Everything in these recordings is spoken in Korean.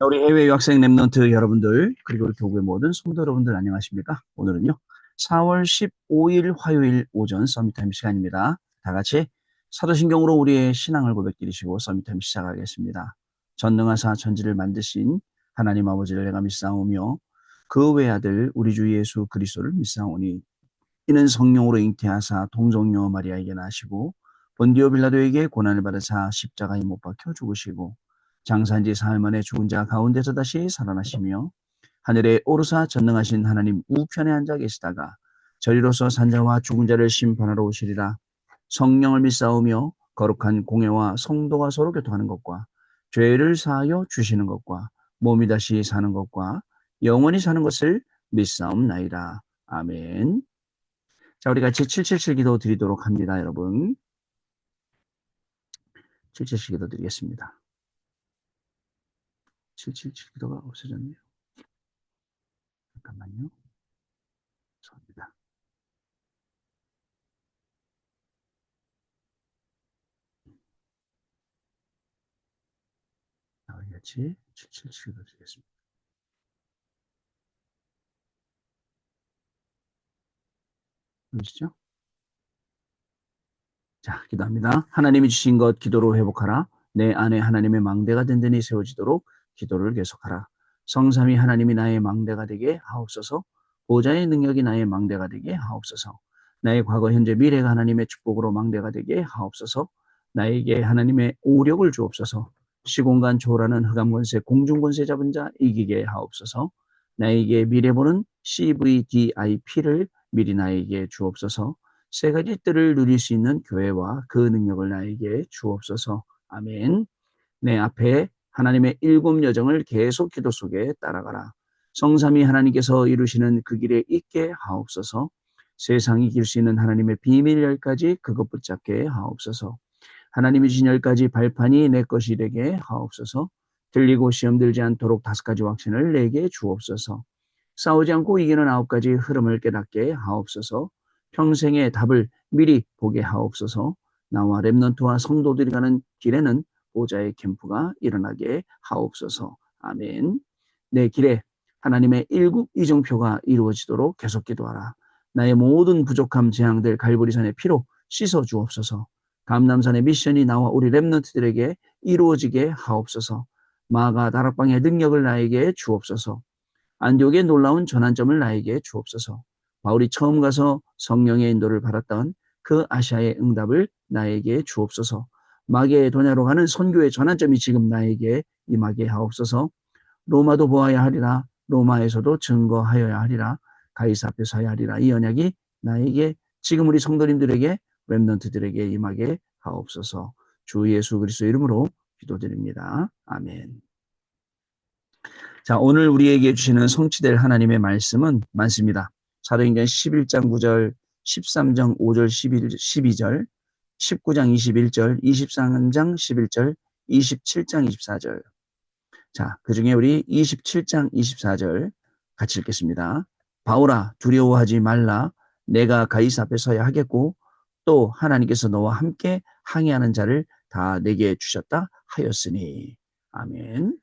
우리 해외 유학생 랩런트 여러분들, 그리고 우리 교구의 모든 성도 여러분들 안녕하십니까? 오늘은요, 4월 15일 화요일 오전 서밋타임 시간입니다. 다 같이 사도신경으로 우리의 신앙을 고백드리시고 서밋타임 시작하겠습니다. 전능하사 천지를 만드신 하나님 아버지를 내가 믿사오며 그 외아들 우리 주 예수 그리스도를 믿사오니 이는 성령으로 잉태하사 동정녀 마리아에게 나시고 본디오 빌라도에게 고난을 받으사 십자가에 못 박혀 죽으시고 장사한 지 사흘 만에 죽은 자 가운데서 다시 살아나시며 하늘에 오르사 전능하신 하나님 우편에 앉아 계시다가 저리로서 산자와 죽은 자를 심판하러 오시리라. 성령을 믿사오며 거룩한 공예와 성도가 서로 교통하는 것과 죄를 사하여 주시는 것과 몸이 다시 사는 것과 영원히 사는 것을 믿사옵나이다. 아멘. 자, 우리 같이 777 기도 드리도록 합니다, 여러분. 777 기도 드리겠습니다. 777 기도가 없어졌네요. 잠깐만요. 죄송합니다. 자, 우리 같이 777 기도 드리겠습니다. 보이시죠? 자, 기도합니다. 하나님이 주신 것 기도로 회복하라. 내 안에 하나님의 망대가 든든히 세워지도록 기도를 계속하라. 성삼위 하나님이 나의 망대가 되게 하옵소서. 보좌의 능력이 나의 망대가 되게 하옵소서. 나의 과거, 현재, 미래가 하나님의 축복으로 망대가 되게 하옵소서. 나에게 하나님의 오력을 주옵소서. 시공간 초월하는 흑암권세, 공중권세 잡은 자 이기게 하옵소서. 나에게 미래 보는 CVDIP를 미리 나에게 주옵소서. 세 가지 뜰을 누릴 수 있는 교회와 그 능력을 나에게 주옵소서. 아멘. 내 앞에 하나님의 일곱 여정을 계속 기도 속에 따라가라. 성삼위 하나님께서 이루시는 그 길에 있게 하옵소서. 세상이 길 수 있는 하나님의 비밀 열까지 그것 붙잡게 하옵소서. 하나님이 주신 10가지 발판이 내 것이 되게 하옵소서. 들리고 시험 들지 않도록 5가지 확신을 내게 주옵소서. 싸우지 않고 이기는 9가지 흐름을 깨닫게 하옵소서. 평생의 답을 미리 보게 하옵소서. 나와 렘넌트와 성도들이 가는 길에는 보좌의 캠프가 일어나게 하옵소서. 아멘. 내 길에 하나님의 일국 이정표가 이루어지도록 계속 기도하라. 나의 모든 부족함 재앙들 갈보리산의 피로 씻어 주옵소서. 감남산의 미션이 나와 우리 렘넌트들에게 이루어지게 하옵소서. 마가 다락방의 능력을 나에게 주옵소서. 안디옥의 놀라운 전환점을 나에게 주옵소서. 바울이 처음 가서 성령의 인도를 받았던 그 아시아의 응답을 나에게 주옵소서. 마게의 도냐로 가는 선교의 전환점이 지금 나에게 임하게 하옵소서. 로마도 보아야 하리라. 로마에서도 증거하여야 하리라. 가이사 앞에서 해야 하리라. 이 언약이 나에게 지금 우리 성도님들에게 렘넌트들에게 임하게 하옵소서. 주 예수 그리스도 이름으로 기도드립니다. 아멘. 자, 오늘 우리에게 주시는 성취될 하나님의 말씀은 많습니다. 사도행전 11장 9절, 13장 5절, 12절, 19장 21절, 23장 11절, 27장 24절. 자, 그 중에 우리 27장 24절 같이 읽겠습니다. 바울아, 두려워하지 말라. 내가 가이사 앞에 서야 하겠고 또 하나님께서 너와 함께 항해하는 자를 다 내게 주셨다 하였으니. 아멘.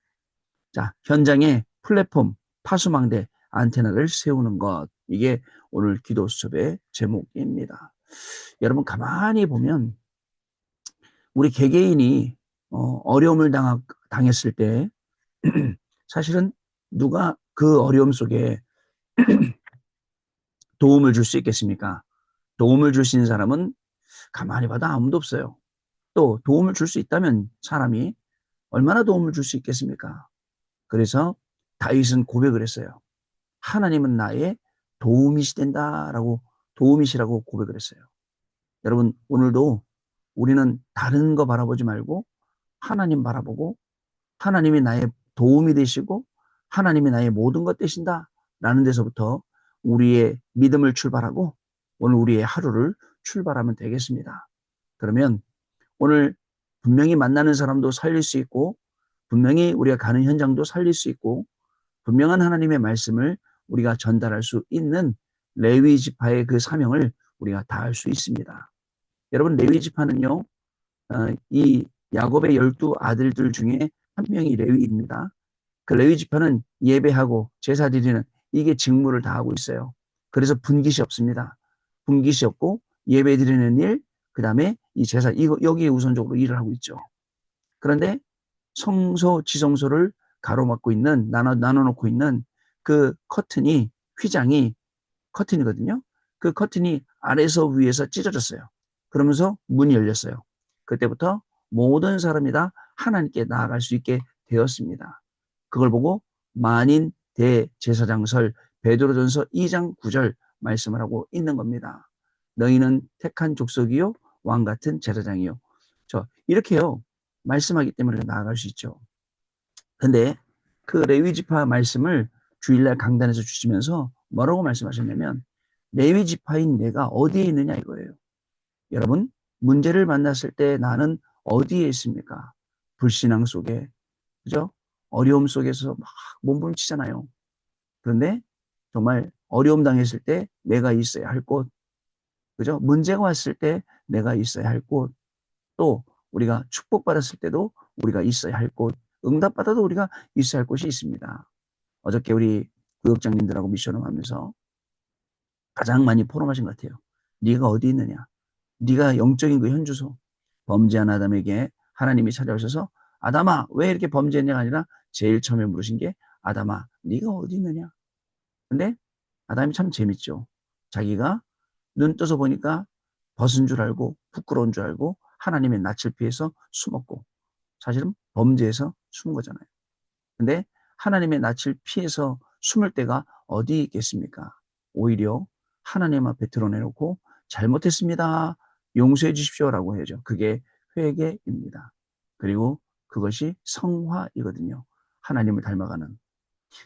자, 현장에 플랫폼, 파수망대, 안테나를 세우는 것. 이게 오늘 기도 수업의 제목입니다. 여러분 가만히 보면 우리 개개인이 어려움을 당했을 때 사실은 누가 그 어려움 속에 도움을 줄 수 있겠습니까? 도움을 줄 수 있는 사람은 가만히 봐도 아무도 없어요. 또 도움을 줄 수 있다면 사람이 얼마나 도움을 줄 수 있겠습니까? 그래서 다윗은 고백을 했어요. 하나님은 나의 도움이시라고 고백을 했어요. 여러분 오늘도 우리는 다른 거 바라보지 말고 하나님 바라보고 하나님이 나의 도움이 되시고 하나님이 나의 모든 것 되신다라는 데서부터 우리의 믿음을 출발하고 오늘 우리의 하루를 출발하면 되겠습니다. 그러면 오늘 분명히 만나는 사람도 살릴 수 있고 분명히 우리가 가는 현장도 살릴 수 있고 분명한 하나님의 말씀을 우리가 전달할 수 있는 레위 지파의 그 사명을 우리가 다할 수 있습니다. 여러분 레위 지파는요, 이 야곱의 12 아들들 중에 한 명이 레위입니다. 그 레위 지파는 예배하고 제사 드리는 이게 직무를 다 하고 있어요. 그래서 분깃이 없습니다. 분깃이 없고 예배 드리는 일, 그 다음에 이 제사, 여기에 우선적으로 일을 하고 있죠. 그런데 성소, 지성소를 가로막고 있는, 나눠놓고 있는 그 커튼이, 휘장이 커튼이거든요. 그 커튼이 아래에서 위에서 찢어졌어요. 그러면서 문이 열렸어요. 그때부터 모든 사람이 다 하나님께 나아갈 수 있게 되었습니다. 그걸 보고 만인 대제사장설 베드로전서 2장 9절 말씀을 하고 있는 겁니다. 너희는 택한 족속이요 왕 같은 제사장이요. 이렇게요 말씀하기 때문에 나아갈 수 있죠. 근데 그 레위 지파 말씀을 주일날 강단에서 주시면서 뭐라고 말씀하셨냐면 레위 지파인 내가 어디에 있느냐 이거예요. 여러분 문제를 만났을 때 나는 어디에 있습니까? 불신앙 속에, 그죠? 어려움 속에서 막 몸부림치잖아요. 그런데 정말 어려움 당했을 때 내가 있어야 할 곳, 그죠? 문제가 왔을 때 내가 있어야 할 곳, 또 우리가 축복받았을 때도 우리가 있어야 할 곳, 응답받아도 우리가 있어야 할 곳이 있습니다. 어저께 우리 구역장님들하고 미션을 하면서 가장 많이 포럼하신 것 같아요. 네가 어디 있느냐? 네가 영적인 그 현주소. 범죄한 아담에게 하나님이 찾아오셔서 아담아 왜 이렇게 범죄했냐가 아니라 제일 처음에 물으신 게 아담아 네가 어디 있느냐? 근데 아담이 참 재밌죠. 자기가 눈 떠서 보니까 벗은 줄 알고 부끄러운 줄 알고 하나님의 낯을 피해서 숨었고 사실은 범죄에서 숨은 거잖아요. 근데 하나님의 낯을 피해서 숨을 때가 어디 있겠습니까? 오히려 하나님 앞에 드러내놓고 잘못했습니다. 용서해 주십시오라고 해야죠. 그게 회개입니다. 그리고 그것이 성화이거든요. 하나님을 닮아가는.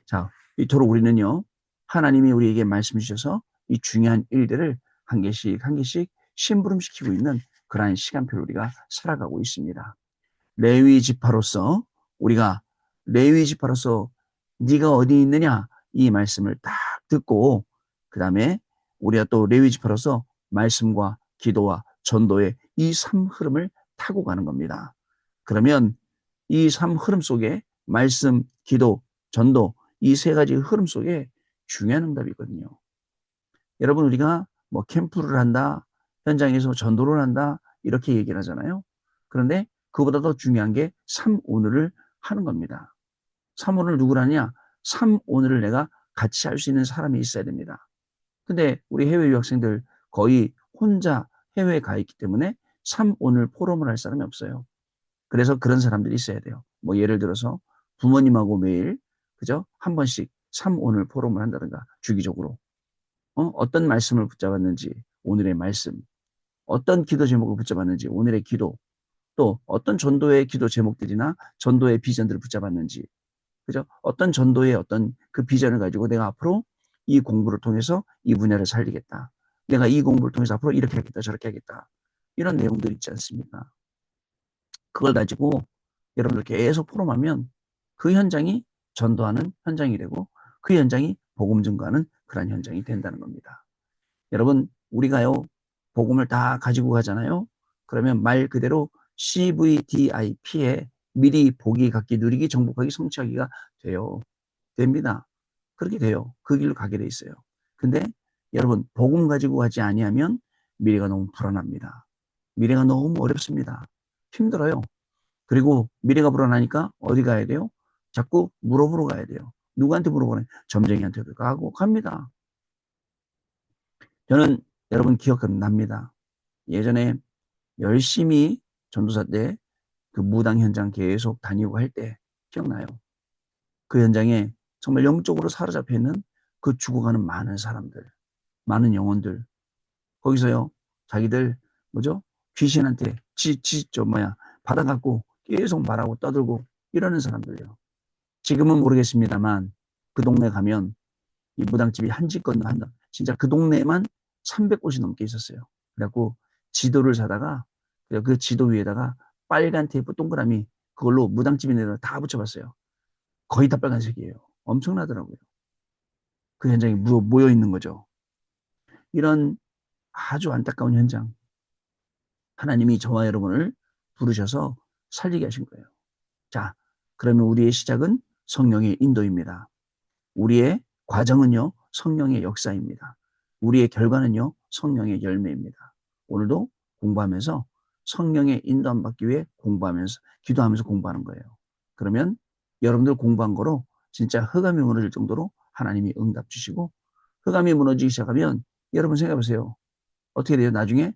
자, 이토록 우리는요. 하나님이 우리에게 말씀 주셔서 이 중요한 일들을 한 개씩 한 개씩 심부름시키고 있는 그러한 시간표를 우리가 살아가고 있습니다. 레위 지파로서 우리가 레위 지파로서 네가 어디 있느냐 이 말씀을 딱 듣고 그 다음에 우리가 또 레위 지파로서 말씀과 기도와 전도의 이 삶 흐름을 타고 가는 겁니다. 그러면 이 삶 흐름 속에 말씀, 기도, 전도 이 세 가지 흐름 속에 중요한 응답이 있거든요. 여러분 우리가 뭐 캠프를 한다, 현장에서 전도를 한다 이렇게 얘기를 하잖아요. 그런데 그보다 더 중요한 게 3오늘을 하는 겁니다. 3오늘 누구를 하냐? 3오늘을 내가 같이 할 수 있는 사람이 있어야 됩니다. 근데 우리 해외 유학생들 거의 혼자 해외에 가 있기 때문에 3오늘 포럼을 할 사람이 없어요. 그래서 그런 사람들이 있어야 돼요. 뭐 예를 들어서 부모님하고 매일 그죠? 한 번씩 3오늘 포럼을 한다든가 주기적으로 어떤 말씀을 붙잡았는지 오늘의 말씀, 어떤 기도 제목을 붙잡았는지 오늘의 기도, 또 어떤 전도의 기도 제목들이나 전도의 비전들을 붙잡았는지, 그죠? 어떤 전도의 어떤 그 비전을 가지고 내가 앞으로 이 공부를 통해서 이 분야를 살리겠다. 내가 이 공부를 통해서 앞으로 이렇게 하겠다, 저렇게 하겠다. 이런 내용들이 있지 않습니까? 그걸 가지고 여러분들 계속 포럼하면 그 현장이 전도하는 현장이 되고 그 현장이 복음 증거하는 그런 현장이 된다는 겁니다. 여러분, 우리가요, 복음을 다 가지고 가잖아요. 그러면 말 그대로 CVDIP에 미리 보기, 갖기, 누리기, 정복하기, 성취하기가 돼요. 됩니다. 그렇게 돼요. 그 길로 가게 돼 있어요. 근데 여러분, 복음 가지고 가지 아니하면 미래가 너무 불안합니다. 미래가 너무 어렵습니다. 힘들어요. 그리고 미래가 불안하니까 어디 가야 돼요? 자꾸 물어보러 가야 돼요. 누구한테 물어보나요? 점쟁이한테도 가고 갑니다. 저는 여러분 기억납니다. 예전에 열심히 전도사 때 그 무당 현장 계속 다니고 할 때 기억나요. 그 현장에 정말 영적으로 사로잡혀 있는 그 죽어가는 많은 사람들, 많은 영혼들. 거기서요, 자기들, 뭐죠? 귀신한테 받아갖고 계속 말하고 떠들고 이러는 사람들이요. 지금은 모르겠습니다만 그 동네 가면 이 무당집이 한 집 건너 한다. 진짜 그 동네에만 300곳이 넘게 있었어요. 그래갖고 지도를 사다가 그 지도 위에다가 빨간 테이프 동그라미 그걸로 무당집이 내려 다 붙여봤어요. 거의 다 빨간색이에요. 엄청나더라고요. 그 현장이 모여 있는 거죠. 이런 아주 안타까운 현장. 하나님이 저와 여러분을 부르셔서 살리게 하신 거예요. 자, 그러면 우리의 시작은 성령의 인도입니다. 우리의 과정은요, 성령의 역사입니다. 우리의 결과는요, 성령의 열매입니다. 오늘도 공부하면서 성령의 인도함 받기 위해 공부하면서, 기도하면서 공부하는 거예요. 그러면 여러분들 공부한 거로 진짜 흑암이 무너질 정도로 하나님이 응답 주시고, 흑암이 무너지기 시작하면 여러분 생각해 보세요. 어떻게 돼요? 나중에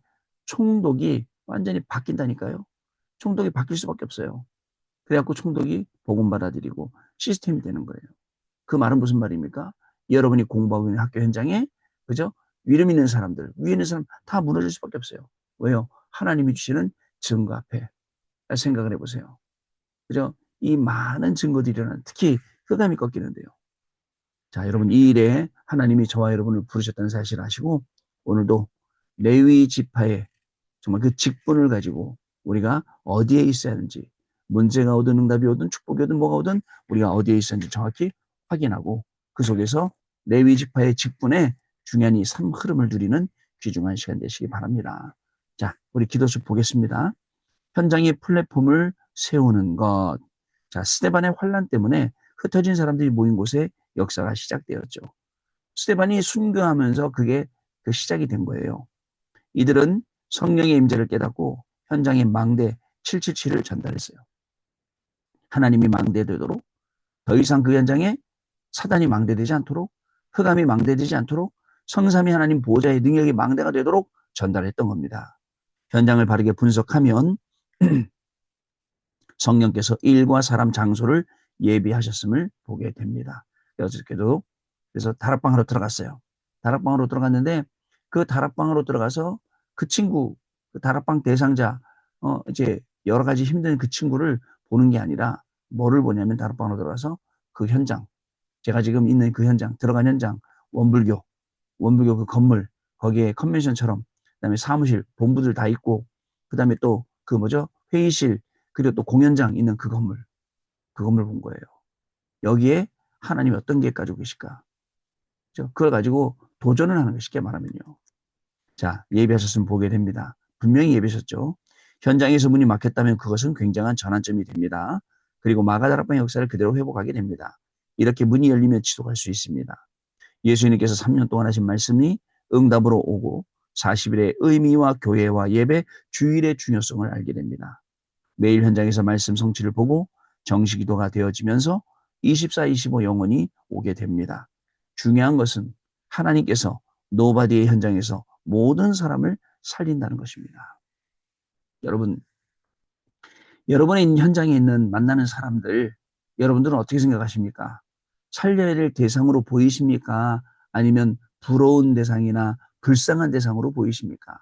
총독이 완전히 바뀐다니까요. 총독이 바뀔 수밖에 없어요. 그래갖고 총독이 복음 받아들이고 시스템이 되는 거예요. 그 말은 무슨 말입니까? 여러분이 공부하고 있는 학교 현장에, 그죠? 위험 있는 사람들, 위에 있는 사람 다 무너질 수밖에 없어요. 왜요? 하나님이 주시는 증거 앞에 생각을 해보세요. 그죠? 이 많은 증거들이 일어나는, 특히 흑암이 꺾이는데요. 자, 여러분, 이 일에 하나님이 저와 여러분을 부르셨다는 사실을 아시고, 오늘도 레위 지파의 정말 그 직분을 가지고 우리가 어디에 있어야 하는지, 문제가 오든 응답이 오든 축복이 오든 뭐가 오든 우리가 어디에 있어야 하는지 정확히 확인하고, 그 속에서 레위 지파의 직분에 중요한 이 삶 흐름을 누리는 귀중한 시간 되시기 바랍니다. 자, 우리 기도수 보겠습니다. 현장의 플랫폼을 세우는 것. 자, 스데반의 환란 때문에 흩어진 사람들이 모인 곳에 역사가 시작되었죠. 스데반이 순교하면서 그게 그 시작이 된 거예요. 이들은 성령의 임재를 깨닫고 현장에 망대 777을 전달했어요. 하나님이 망대되도록, 더 이상 그 현장에 사단이 망대되지 않도록, 흑암이 망대되지 않도록, 성삼위 하나님 보호자의 능력이 망대가 되도록 전달했던 겁니다. 현장을 바르게 분석하면 성령께서 일과 사람, 장소를 예비하셨음을 보게 됩니다. 어저께도 그래서 다락방으로 들어갔어요. 다락방으로 들어갔는데 그 다락방으로 들어가서 그 친구, 그 다락방 대상자, 이제 여러 가지 힘든 그 친구를 보는 게 아니라 뭐를 보냐면, 다락방으로 들어가서 그 현장, 제가 지금 있는 그 현장, 들어간 현장, 원불교 그 건물, 거기에 컨벤션처럼, 그다음에 사무실, 본부들 다 있고, 그다음에 또 그 뭐죠? 회의실, 그리고 또 공연장 있는 그 건물 본 거예요. 여기에 하나님이 어떤 계획 가지고 계실까? 그걸 가지고 도전을 하는 거, 쉽게 말하면요. 자, 예비하셨으면 보게 됩니다. 분명히 예비하셨죠. 현장에서 문이 막혔다면 그것은 굉장한 전환점이 됩니다. 그리고 마가다락방의 역사를 그대로 회복하게 됩니다. 이렇게 문이 열리면 지속할 수 있습니다. 예수님께서 3년 동안 하신 말씀이 응답으로 오고 40일의 의미와 교회와 예배, 주일의 중요성을 알게 됩니다. 매일 현장에서 말씀 성취를 보고 정식기도가 되어지면서 24, 25 영혼이 오게 됩니다. 중요한 것은 하나님께서 노바디의 현장에서 모든 사람을 살린다는 것입니다. 여러분, 여러분의 현장에 있는 만나는 사람들, 여러분들은 어떻게 생각하십니까? 살려야 될 대상으로 보이십니까? 아니면 부러운 대상이나 불쌍한 대상으로 보이십니까?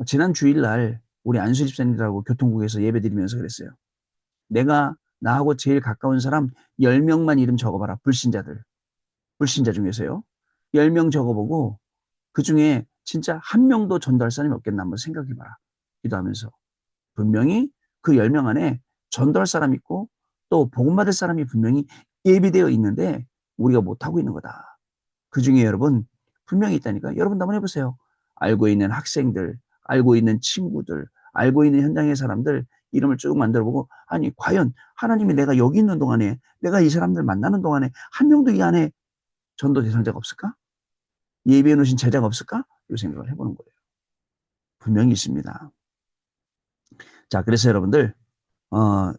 지난 주일날 우리 안수 집사님들하고 교통국에서 예배드리면서 그랬어요. 나하고 제일 가까운 사람 10명만 이름 적어봐라. 불신자 중에서요. 10명 적어보고 그중에 진짜 한 명도 전도할 사람이 없겠나 한번 생각해봐라. 기도하면서. 분명히 그 10명 안에 전도할 사람이 있고 또 복음받을 사람이 분명히 예비되어 있는데 우리가 못하고 있는 거다. 그 중에 여러분 분명히 있다니까. 여러분 한번 해보세요. 알고 있는 학생들, 알고 있는 친구들, 알고 있는 현장의 사람들 이름을 쭉 만들어보고, 아니 과연 하나님이 내가 여기 있는 동안에, 내가 이 사람들 만나는 동안에 한 명도 이 안에 전도 대상자가 없을까? 예비해 놓으신 제자가 없을까? 이 생각을 해보는 거예요. 분명히 있습니다. 자, 그래서 여러분들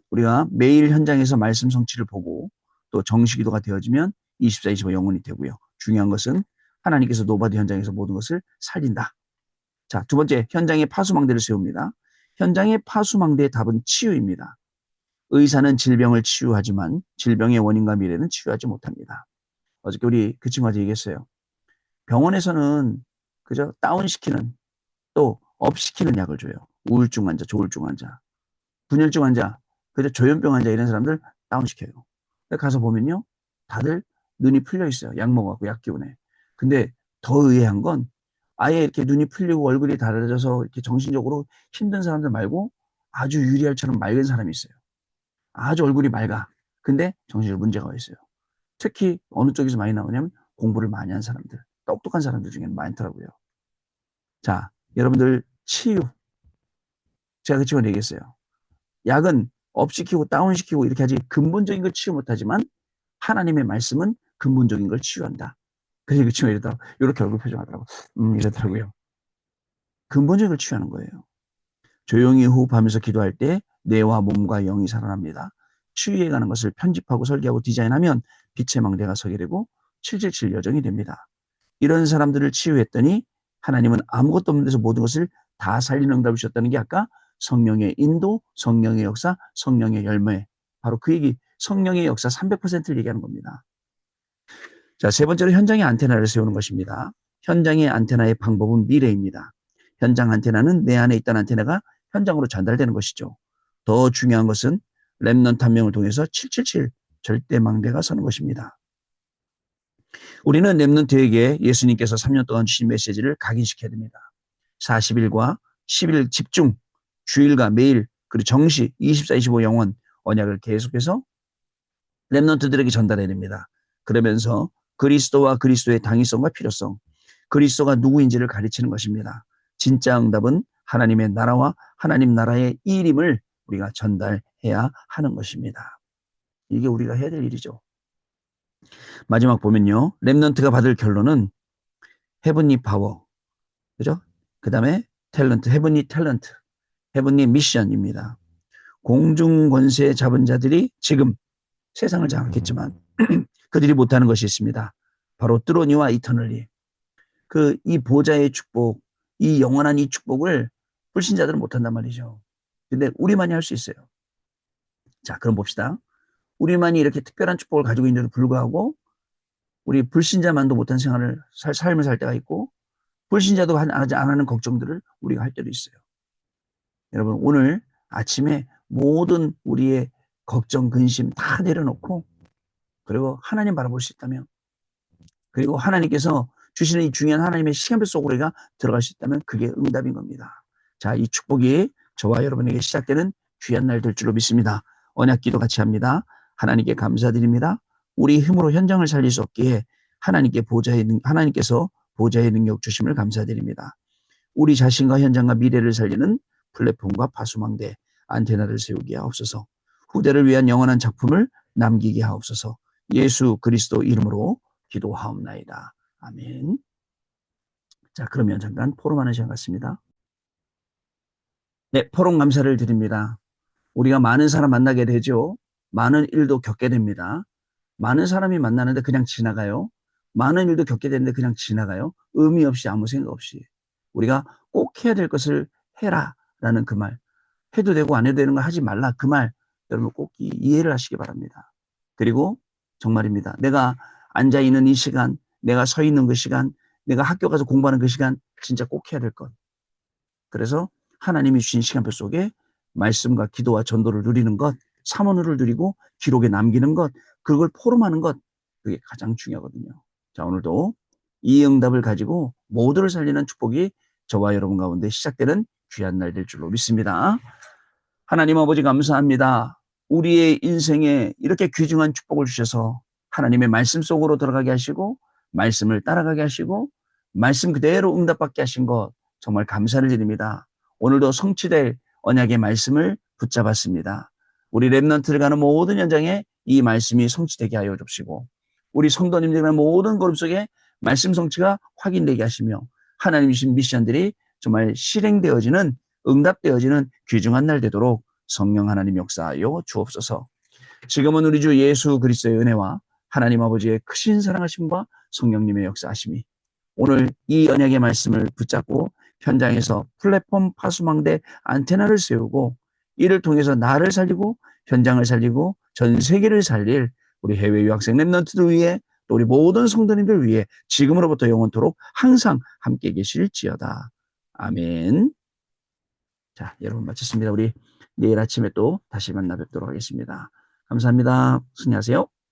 우리가 매일 현장에서 말씀 성취를 보고 또 정식기도가 되어지면 24, 25 영혼이 되고요. 중요한 것은 하나님께서 노바디 현장에서 모든 것을 살린다. 자, 두 번째, 현장에 파수망대를 세웁니다. 현장의 파수망대의 답은 치유입니다. 의사는 질병을 치유하지만 질병의 원인과 미래는 치유하지 못합니다. 어저께 우리 그 친구한테 얘기했어요. 병원에서는 그저 다운시키는, 또 업시키는 약을 줘요. 우울증 환자, 조울증 환자, 분열증 환자, 그저 조현병 환자 이런 사람들 다운시켜요. 가서 보면요. 다들 눈이 풀려 있어요. 약 먹어갖고 약 기운에. 근데 더 의아한 건 아예 이렇게 눈이 풀리고 얼굴이 달아져서 이렇게 정신적으로 힘든 사람들 말고 아주 유리알처럼 맑은 사람이 있어요. 아주 얼굴이 맑아. 근데 정신적으로 문제가 있어요. 특히 어느 쪽에서 많이 나오냐면 공부를 많이 한 사람들, 똑똑한 사람들 중에는 많더라고요. 자, 여러분들 치유. 제가 그 친구한테 얘기했어요. 약은 업시키고 다운시키고 이렇게 하지 근본적인 걸 치유 못하지만 하나님의 말씀은 근본적인 걸 치유한다. 그래서 그 친구가 이러더라고. 이렇게 얼굴 표정하더라고. 이러더라고요. 근본적인 걸 치유하는 거예요. 조용히 호흡하면서 기도할 때 뇌와 몸과 영이 살아납니다. 치유해 가는 것을 편집하고 설계하고 디자인하면 빛의 망대가 서게 되고 777 여정이 됩니다. 이런 사람들을 치유했더니 하나님은 아무것도 없는 데서 모든 것을 다 살리는 응답을 주셨다는 게 아까 성령의 인도, 성령의 역사, 성령의 열매. 바로 그 얘기, 성령의 역사 300%를 얘기하는 겁니다. 자, 세 번째로 현장의 안테나를 세우는 것입니다. 현장의 안테나의 방법은 미래입니다. 현장 안테나는 내 안에 있던 안테나가 현장으로 전달되는 것이죠. 더 중요한 것은 렘넌트 한 명을 통해서 777 절대 망대가 서는 것입니다. 우리는 렘넌트에게 예수님께서 3년 동안 주신 메시지를 각인시켜야 됩니다. 40일과 10일 집중, 주일과 매일, 그리고 정시 24, 25 영원 언약을 계속해서 렘넌트들에게 전달해야 됩니다. 그러면서 그리스도와 그리스도의 당위성과 필요성, 그리스도가 누구인지를 가르치는 것입니다. 진짜 응답은 하나님의 나라와 하나님 나라의 일임을 우리가 전달해야 하는 것입니다. 이게 우리가 해야 될 일이죠. 마지막 보면요. 렘넌트가 받을 결론은 헤븐리 파워, 그죠? 그 다음에 탤런트, 헤븐리 탤런트, 헤븐리 미션입니다. 공중 권세 잡은 자들이 지금 세상을 장악했지만 그들이 못하는 것이 있습니다. 바로 뜨로니와 이터널리. 이 보좌의 축복, 이 영원한 이 축복을 불신자들은 못한단 말이죠. 근데 우리만이 할 수 있어요. 자, 그럼 봅시다. 우리만이 이렇게 특별한 축복을 가지고 있는데도 불구하고 우리 불신자만도 못한 생활을 삶을 살 때가 있고 불신자도 안 하는 걱정들을 우리가 할 때도 있어요. 여러분 오늘 아침에 모든 우리의 걱정, 근심 다 내려놓고 그리고 하나님 바라볼 수 있다면 그리고 하나님께서 주시는 이 중요한 하나님의 시간표 속으로 우리가 들어갈 수 있다면 그게 응답인 겁니다. 자, 이 축복이 저와 여러분에게 시작되는 귀한 날 될 줄로 믿습니다. 언약기도 같이 합니다. 하나님께 감사드립니다. 우리 힘으로 현장을 살릴 수 없기에 하나님께서 보좌의 능력 주심을 감사드립니다. 우리 자신과 현장과 미래를 살리는 플랫폼과 파수망대, 안테나를 세우게 하옵소서. 후대를 위한 영원한 작품을 남기게 하옵소서. 예수 그리스도 이름으로 기도하옵나이다. 아멘. 자, 그러면 잠깐 포럼하는 시간 같습니다. 네, 포럼 감사를 드립니다. 우리가 많은 사람 만나게 되죠. 많은 일도 겪게 됩니다. 많은 사람이 만나는데 그냥 지나가요. 많은 일도 겪게 되는데 그냥 지나가요. 의미 없이 아무 생각 없이. 우리가 꼭 해야 될 것을 해라라는 그 말. 해도 되고 안 해도 되는 거 하지 말라 그 말. 여러분 꼭 이해를 하시기 바랍니다. 그리고 정말입니다. 내가 앉아 있는 이 시간, 내가 서 있는 그 시간, 내가 학교 가서 공부하는 그 시간 진짜 꼭 해야 될 것. 그래서 하나님이 주신 시간표 속에 말씀과 기도와 전도를 누리는 것, 사모를 누리고 기록에 남기는 것, 그걸 포럼하는 것, 그게 가장 중요하거든요. 자, 오늘도 이 응답을 가지고 모두를 살리는 축복이 저와 여러분 가운데 시작되는 귀한 날 될 줄로 믿습니다. 하나님 아버지 감사합니다. 우리의 인생에 이렇게 귀중한 축복을 주셔서 하나님의 말씀 속으로 들어가게 하시고 말씀을 따라가게 하시고 말씀 그대로 응답받게 하신 것 정말 감사를 드립니다. 오늘도 성취될 언약의 말씀을 붙잡았습니다. 우리 렘넌트를 가는 모든 현장에 이 말씀이 성취되게 하여 주시고 우리 성도님들 가는 모든 걸음 속에 말씀 성취가 확인되게 하시며 하나님 주신 미션들이 정말 실행되어지는 응답되어지는 귀중한 날 되도록 성령 하나님 역사하여 주옵소서. 지금은 우리 주 예수 그리스도의 은혜와 하나님 아버지의 크신 사랑하심과 성령님의 역사하심이 오늘 이 언약의 말씀을 붙잡고 현장에서 플랫폼 파수망대 안테나를 세우고 이를 통해서 나를 살리고 현장을 살리고 전 세계를 살릴 우리 해외 유학생 렘넌트들 위해 또 우리 모든 성도님들 위해 지금으로부터 영원토록 항상 함께 계실지어다. 아멘. 자, 여러분 마쳤습니다. 우리 내일 아침에 또 다시 만나 뵙도록 하겠습니다. 감사합니다. 승리하세요.